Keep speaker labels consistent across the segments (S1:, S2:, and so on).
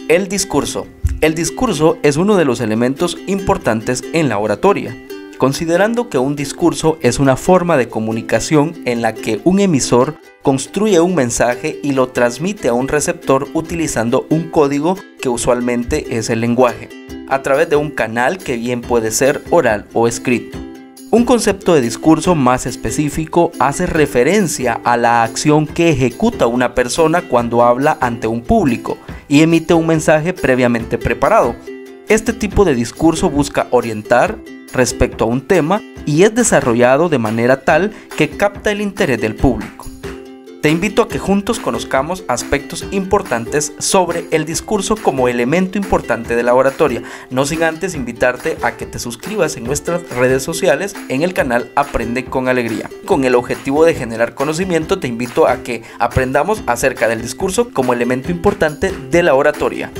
S1: El discurso. El discurso es uno de los elementos importantes en la oratoria. Considerando que un discurso es una forma de comunicación en la que un emisor construye un mensaje y lo transmite a un receptor utilizando un código que usualmente es el lenguaje, a través de un canal que bien puede ser oral o escrito. Un concepto de discurso más específico hace referencia a la acción que ejecuta una persona cuando habla ante un público y emite un mensaje previamente preparado. Este tipo de discurso busca orientar respecto a un tema y es desarrollado de manera tal que capta el interés del público. Te invito a que juntos conozcamos aspectos importantes sobre el discurso como elemento importante de la oratoria, no sin antes invitarte a que te suscribas en nuestras redes sociales en el canal Aprende con Alegría. Con el objetivo de generar conocimiento, te invito a que aprendamos acerca del discurso como elemento importante de la oratoria.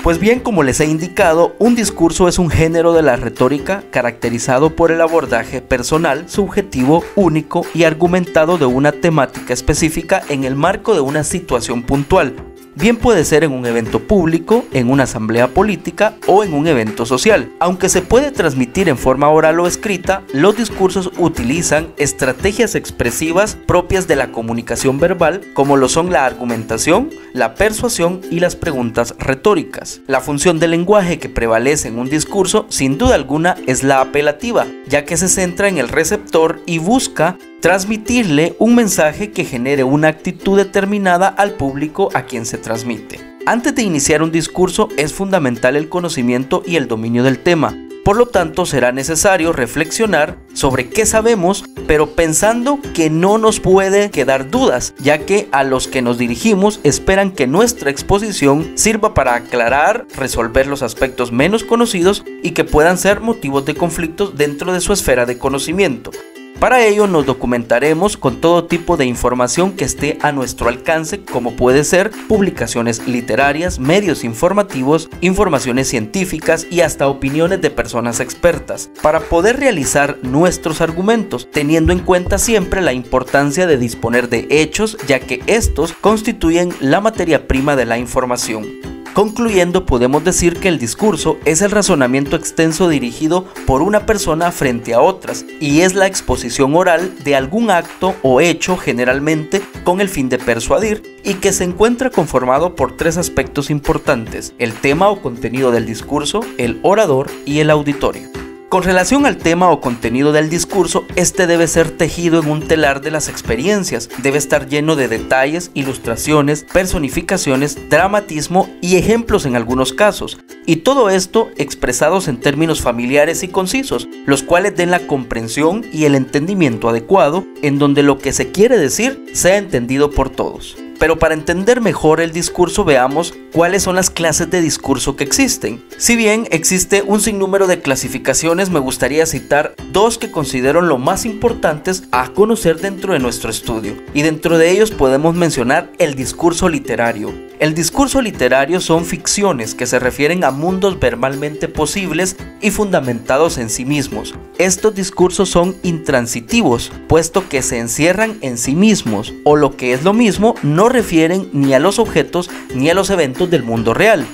S1: Pues bien, como les he indicado, un discurso es un género de la retórica caracterizado por el abordaje personal, subjetivo, único y argumentado de una temática específica en el marco de una situación puntual. Bien puede ser en un evento público, en una asamblea política o en un evento social. Aunque se puede transmitir en forma oral o escrita, los discursos utilizan estrategias expresivas propias de la comunicación verbal, como lo son la argumentación, la persuasión y las preguntas retóricas. La función del lenguaje que prevalece en un discurso, sin duda alguna, es la apelativa, ya que se centra en el receptor y busca transmitirle un mensaje que genere una actitud determinada al público a quien se transmite. Antes de iniciar un discurso es fundamental el conocimiento y el dominio del tema. Por lo tanto, será necesario reflexionar sobre qué sabemos, pero pensando que no nos puede quedar dudas, ya que a los que nos dirigimos esperan que nuestra exposición sirva para aclarar, resolver los aspectos menos conocidos y que puedan ser motivos de conflictos dentro de su esfera de conocimiento. Para ello nos documentaremos con todo tipo de información que esté a nuestro alcance, como puede ser publicaciones literarias, medios informativos, informaciones científicas y hasta opiniones de personas expertas, para poder realizar nuestros argumentos, teniendo en cuenta siempre la importancia de disponer de hechos, ya que estos constituyen la materia prima de la información. Concluyendo, podemos decir que el discurso es el razonamiento extenso dirigido por una persona frente a otras y es la exposición oral de algún acto o hecho, generalmente con el fin de persuadir, y que se encuentra conformado por tres aspectos importantes: el tema o contenido del discurso, el orador y el auditorio. Con relación al tema o contenido del discurso, este debe ser tejido en un telar de las experiencias, debe estar lleno de detalles, ilustraciones, personificaciones, dramatismo y ejemplos en algunos casos, y todo esto expresados en términos familiares y concisos, los cuales den la comprensión y el entendimiento adecuado, en donde lo que se quiere decir sea entendido por todos. Pero para entender mejor el discurso, veamos cuáles son las clases de discurso que existen. Si bien existe un sinnúmero de clasificaciones, me gustaría citar dos que considero lo más importantes a conocer dentro de nuestro estudio. Y dentro de ellos podemos mencionar el discurso literario. El discurso literario son ficciones que se refieren a mundos verbalmente posibles y fundamentados en sí mismos. Estos discursos son intransitivos, puesto que se encierran en sí mismos, o lo que es lo mismo, no refieren ni a los objetos ni a los eventos del mundo real.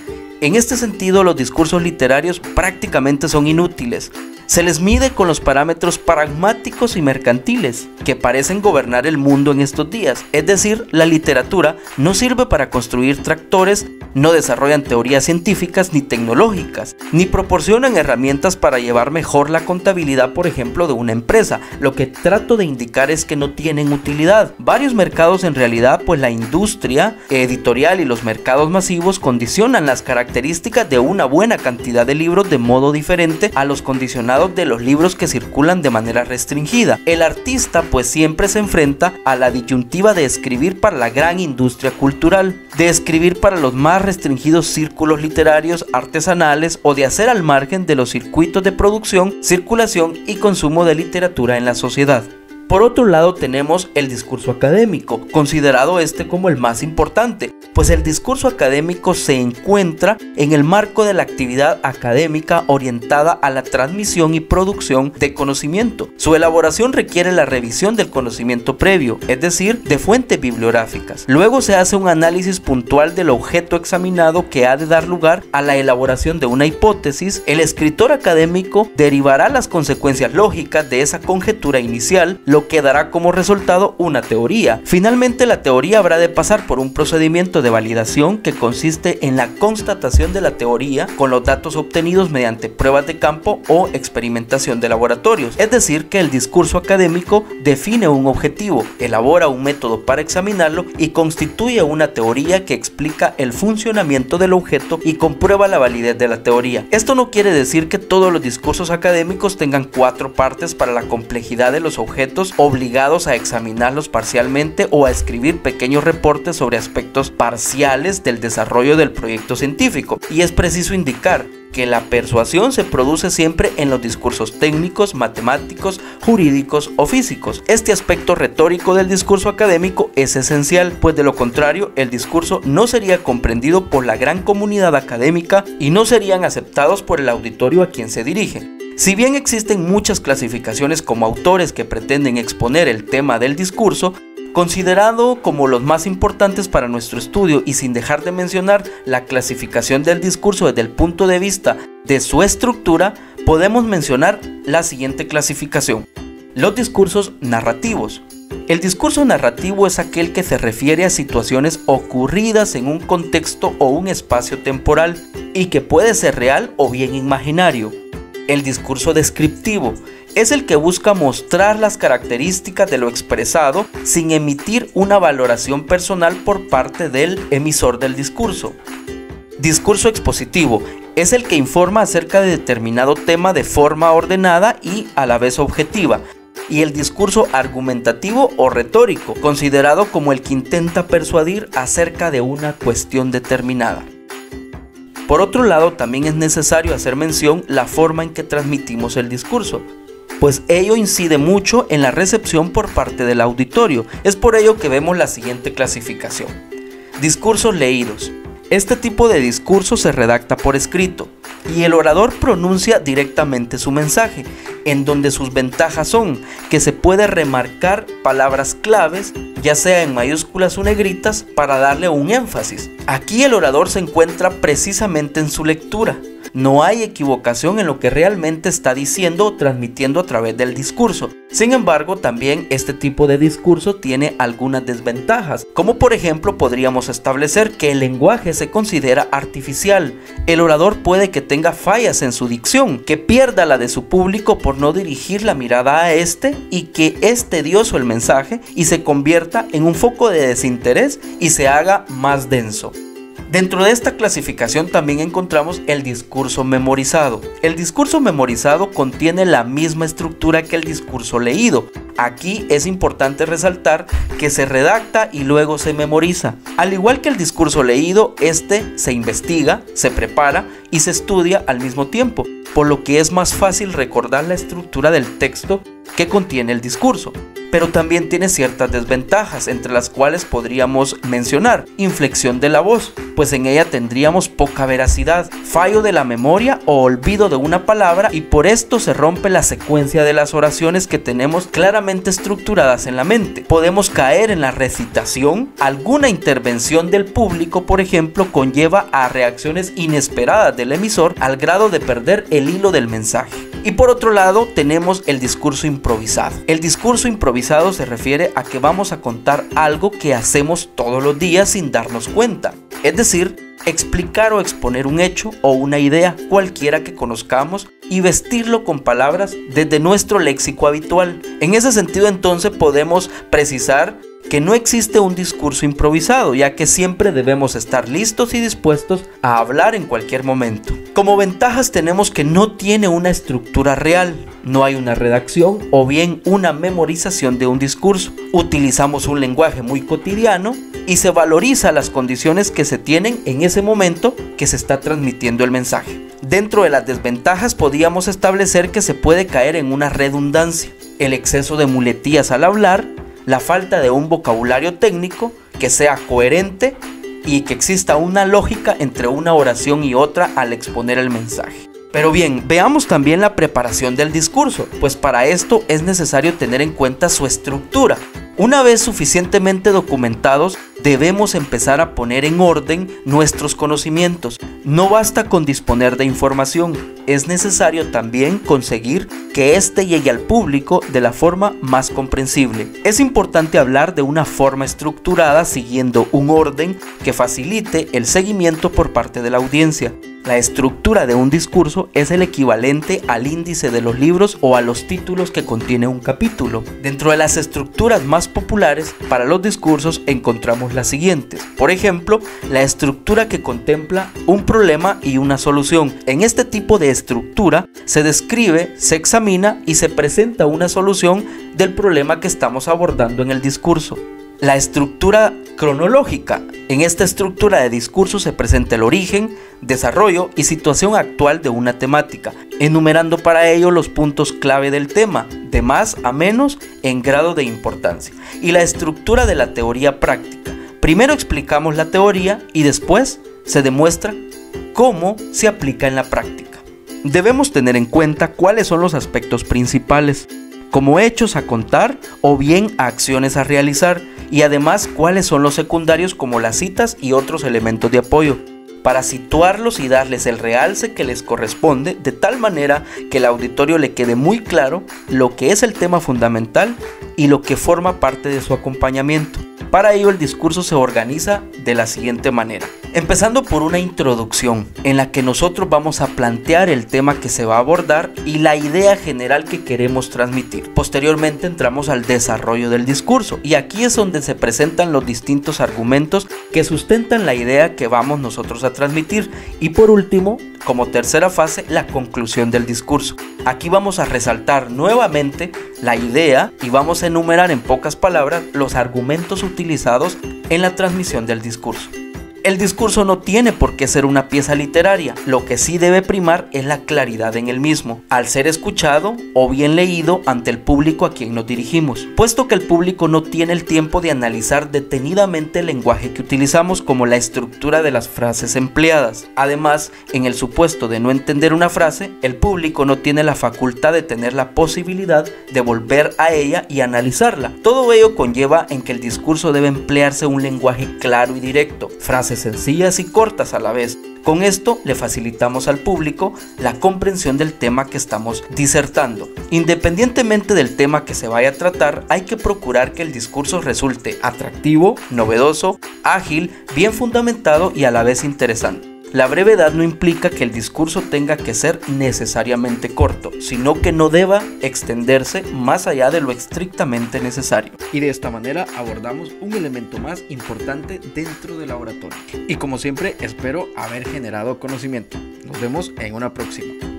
S1: En este sentido, los discursos literarios prácticamente son inútiles. Se les mide con los parámetros pragmáticos y mercantiles que parecen gobernar el mundo en estos días. Es decir, la literatura no sirve para construir tractores, no desarrollan teorías científicas ni tecnológicas, ni proporcionan herramientas para llevar mejor la contabilidad, por ejemplo, de una empresa. Lo que trato de indicar es que no tienen utilidad. Varios mercados en realidad, pues la industria editorial y los mercados masivos condicionan las características de una buena cantidad de libros de modo diferente a los condicionados de los libros que circulan de manera restringida. El artista pues siempre se enfrenta a la disyuntiva de escribir para la gran industria cultural, de escribir para los más restringidos círculos literarios artesanales o de hacer al margen de los circuitos de producción, circulación y consumo de literatura en la sociedad. Por otro lado tenemos el discurso académico, considerado como el más importante, pues el discurso académico se encuentra en el marco de la actividad académica orientada a la transmisión y producción de conocimiento. Su elaboración requiere la revisión del conocimiento previo, es decir, de fuentes bibliográficas. Luego se hace un análisis puntual del objeto examinado que ha de dar lugar a la elaboración de una hipótesis. El escritor académico derivará las consecuencias lógicas de esa conjetura inicial, lo que dará como resultado una teoría. Finalmente, la teoría habrá de pasar por un procedimiento de validación que consiste en la constatación de la teoría con los datos obtenidos mediante pruebas de campo o experimentación de laboratorios. Es decir, que el discurso académico define un objetivo, elabora un método para examinarlo y constituye una teoría que explica el funcionamiento del objeto y comprueba la validez de la teoría. Esto no quiere decir que todos los discursos académicos tengan 4 partes para la complejidad de los objetos obligados a examinarlos parcialmente o a escribir pequeños reportes sobre aspectos parciales del desarrollo del proyecto científico. Y es preciso indicar que la persuasión se produce siempre en los discursos técnicos, matemáticos, jurídicos o físicos. Este aspecto retórico del discurso académico es esencial, pues de lo contrario el discurso no sería comprendido por la gran comunidad académica y no serían aceptados por el auditorio a quien se dirige. Si bien existen muchas clasificaciones como autores que pretenden exponer el tema del discurso, considerado como los más importantes para nuestro estudio y sin dejar de mencionar la clasificación del discurso desde el punto de vista de su estructura, podemos mencionar la siguiente clasificación: los discursos narrativos. El discurso narrativo es aquel que se refiere a situaciones ocurridas en un contexto o un espacio temporal y que puede ser real o bien imaginario. El discurso descriptivo es el que busca mostrar las características de lo expresado sin emitir una valoración personal por parte del emisor del discurso. Discurso expositivo es el que informa acerca de determinado tema de forma ordenada y a la vez objetiva. Y el discurso argumentativo o retórico, considerado como el que intenta persuadir acerca de una cuestión determinada. Por otro lado, también es necesario hacer mención la forma en que transmitimos el discurso, pues ello incide mucho en la recepción por parte del auditorio. Es por ello que vemos la siguiente clasificación: discursos leídos. Este tipo de discurso se redacta por escrito y el orador pronuncia directamente su mensaje, en donde sus ventajas son que se puede remarcar palabras claves, ya sea en mayúsculas o negritas, para darle un énfasis. Aquí el orador se encuentra precisamente en su lectura. No hay equivocación en lo que realmente está diciendo o transmitiendo a través del discurso. Sin embargo, también este tipo de discurso tiene algunas desventajas, como por ejemplo podríamos establecer que el lenguaje se considera artificial. El orador puede que tenga fallas en su dicción, que pierda la de su público por no dirigir la mirada a este, y que es tedioso el mensaje y se convierta en un foco de desinterés y se haga más denso. Dentro de esta clasificación también encontramos el discurso memorizado. El discurso memorizado contiene la misma estructura que el discurso leído. Aquí es importante resaltar que se redacta y luego se memoriza. Al igual que el discurso leído, este se investiga, se prepara y se estudia al mismo tiempo, por lo que es más fácil recordar la estructura del texto que contiene el discurso. Pero también tiene ciertas desventajas, entre las cuales podríamos mencionar inflexión de la voz, pues en ella tendríamos poca veracidad, fallo de la memoria o olvido de una palabra, y por esto se rompe la secuencia de las oraciones que tenemos claramente estructuradas en la mente. Podemos caer en la recitación. Alguna intervención del público, por ejemplo, conlleva a reacciones inesperadas del emisor al grado de perder el hilo del mensaje. Y por otro lado tenemos el discurso improvisado. El discurso improvisado se refiere a que vamos a contar algo que hacemos todos los días sin darnos cuenta. Es decir, explicar o exponer un hecho o una idea cualquiera que conozcamos y vestirlo con palabras desde nuestro léxico habitual. En ese sentido, entonces, podemos precisar que no existe un discurso improvisado, ya que siempre debemos estar listos y dispuestos a hablar en cualquier momento. Como ventajas tenemos que no tiene una estructura real, no hay una redacción o bien una memorización de un discurso. Utilizamos un lenguaje muy cotidiano y se valoriza las condiciones que se tienen en ese momento que se está transmitiendo el mensaje. Dentro de las desventajas podríamos establecer que se puede caer en una redundancia, el exceso de muletillas al hablar, la falta de un vocabulario técnico que sea coherente, y que exista una lógica entre una oración y otra al exponer el mensaje. Pero bien, veamos también la preparación del discurso, pues para esto es necesario tener en cuenta su estructura. Una vez suficientemente documentados, debemos empezar a poner en orden nuestros conocimientos. No basta con disponer de información, es necesario también conseguir que éste llegue al público de la forma más comprensible. Es importante hablar de una forma estructurada siguiendo un orden que facilite el seguimiento por parte de la audiencia. La estructura de un discurso es el equivalente al índice de los libros o a los títulos que contiene un capítulo. Dentro de las estructuras más populares para los discursos encontramos las siguientes. Por ejemplo, la estructura que contempla un problema y una solución. En este tipo de estructura se describe, se examina y se presenta una solución del problema que estamos abordando en el discurso. La estructura cronológica. En esta estructura de discurso se presenta el origen, desarrollo y situación actual de una temática, enumerando para ello los puntos clave del tema, de más a menos en grado de importancia. Y la estructura de la teoría práctica. Primero explicamos la teoría y después se demuestra cómo se aplica en la práctica. Debemos tener en cuenta cuáles son los aspectos principales, como hechos a contar o bien acciones a realizar, y además cuáles son los secundarios como las citas y otros elementos de apoyo, para situarlos y darles el realce que les corresponde, de tal manera que el auditorio le quede muy claro lo que es el tema fundamental y lo que forma parte de su acompañamiento. Para ello el discurso se organiza de la siguiente manera, empezando por una introducción en la que nosotros vamos a plantear el tema que se va a abordar y la idea general que queremos transmitir. Posteriormente entramos al desarrollo del discurso y aquí es donde se presentan los distintos argumentos que sustentan la idea que vamos nosotros a transmitir, y por último, como tercera fase, la conclusión del discurso. Aquí vamos a resaltar nuevamente la idea y vamos a enumerar en pocas palabras los argumentos utilizados en la transmisión del discurso. El discurso no tiene por qué ser una pieza literaria, lo que sí debe primar es la claridad en el mismo, al ser escuchado o bien leído ante el público a quien nos dirigimos, puesto que el público no tiene el tiempo de analizar detenidamente el lenguaje que utilizamos como la estructura de las frases empleadas. Además, en el supuesto de no entender una frase, el público no tiene la facultad de tener la posibilidad de volver a ella y analizarla. Todo ello conlleva en que el discurso debe emplearse un lenguaje claro y directo, frases sencillas y cortas a la vez. Con esto le facilitamos al público la comprensión del tema que estamos disertando. Independientemente del tema que se vaya a tratar, hay que procurar que el discurso resulte atractivo, novedoso, ágil, bien fundamentado y a la vez interesante. La brevedad no implica que el discurso tenga que ser necesariamente corto, sino que no deba extenderse más allá de lo estrictamente necesario. Y de esta manera abordamos un elemento más importante dentro de la oratoria. Y como siempre, espero haber generado conocimiento. Nos vemos en una próxima.